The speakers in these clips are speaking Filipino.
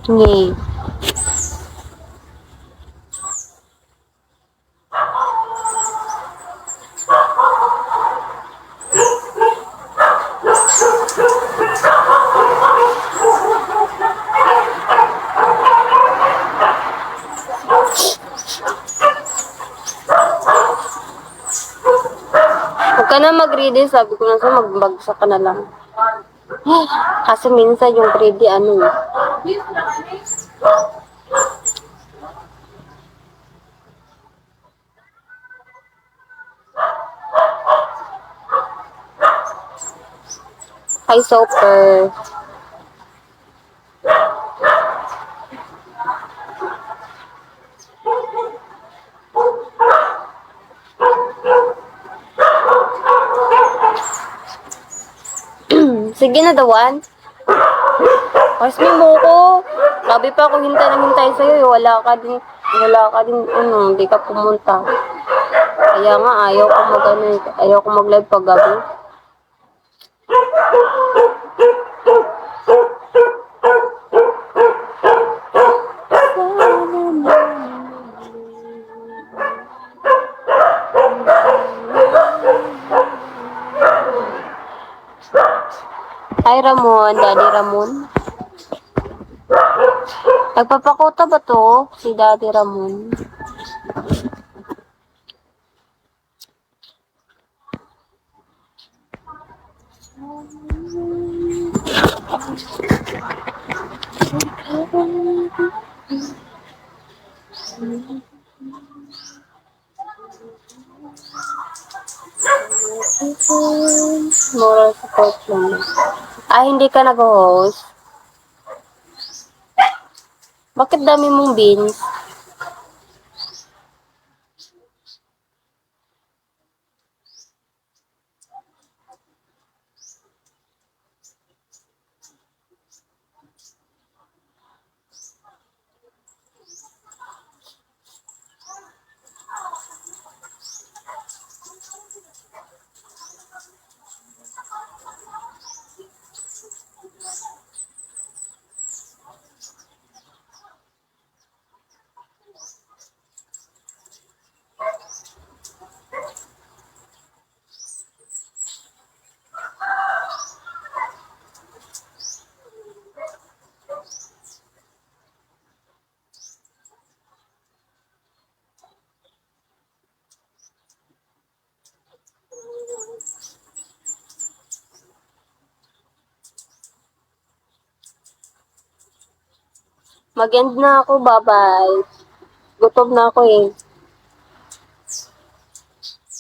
Yay. Huwag ka na mag-ready, sabi ko na sa'yo, magbagsak ka na lang. Kasi minsan yung 3D ano eh. Hi, Soper. Sige na, Dawan. Kasi mo ko. Sabi pa ako hintay na hintay sa'yo eh. Wala ka din, hindi ka pumunta. Kaya nga, ayaw ko mag-live pag gabi. Hi, Ramon. Daddy Ramon. Nagpapakota ba to? Si Daddy Ramon. Moral support lang. Hindi ka nag-host. Bakit dami mong beans? Mag-end na ako, bye-bye. Gutom na ako eh.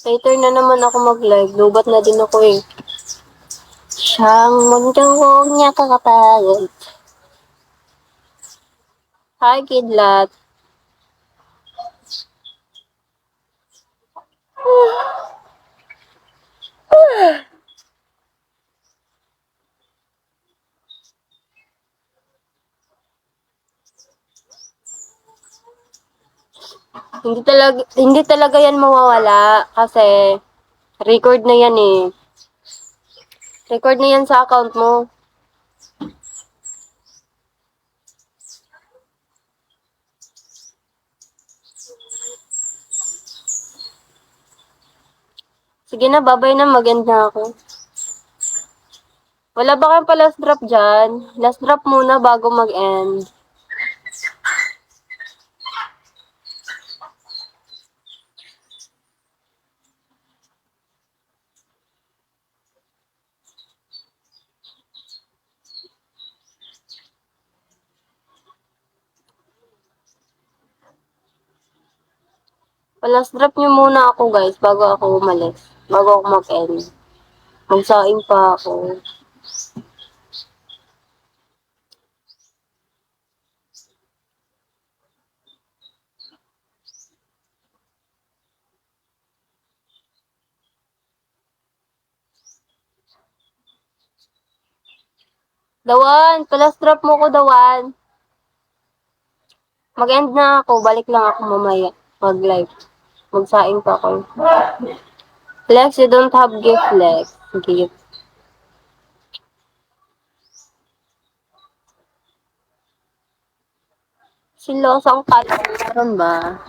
Later na naman ako mag-live. Lubat na din ako eh. Siyang mundong niya kakapagod. Hi, Kidlat. Hindi talaga yan mawawala kasi record na yan eh. Record na yan sa account mo. Sige na, babay na, mag-end na ako. Wala ba kayong pa-last drop dyan? Last drop muna bago mag-end. Pa-last drop nyo muna ako guys bago ako umalis. Bago ako mag-end. Magsaing pa ako. Dawan, pa-last drop mo ko, Dawan. Mag-end na ako. Balik lang ako mamaya. Mag-live. Magsaing pa ako. Lex, you don't have gift, Lex. Gift. Silosong kat. Meron ba?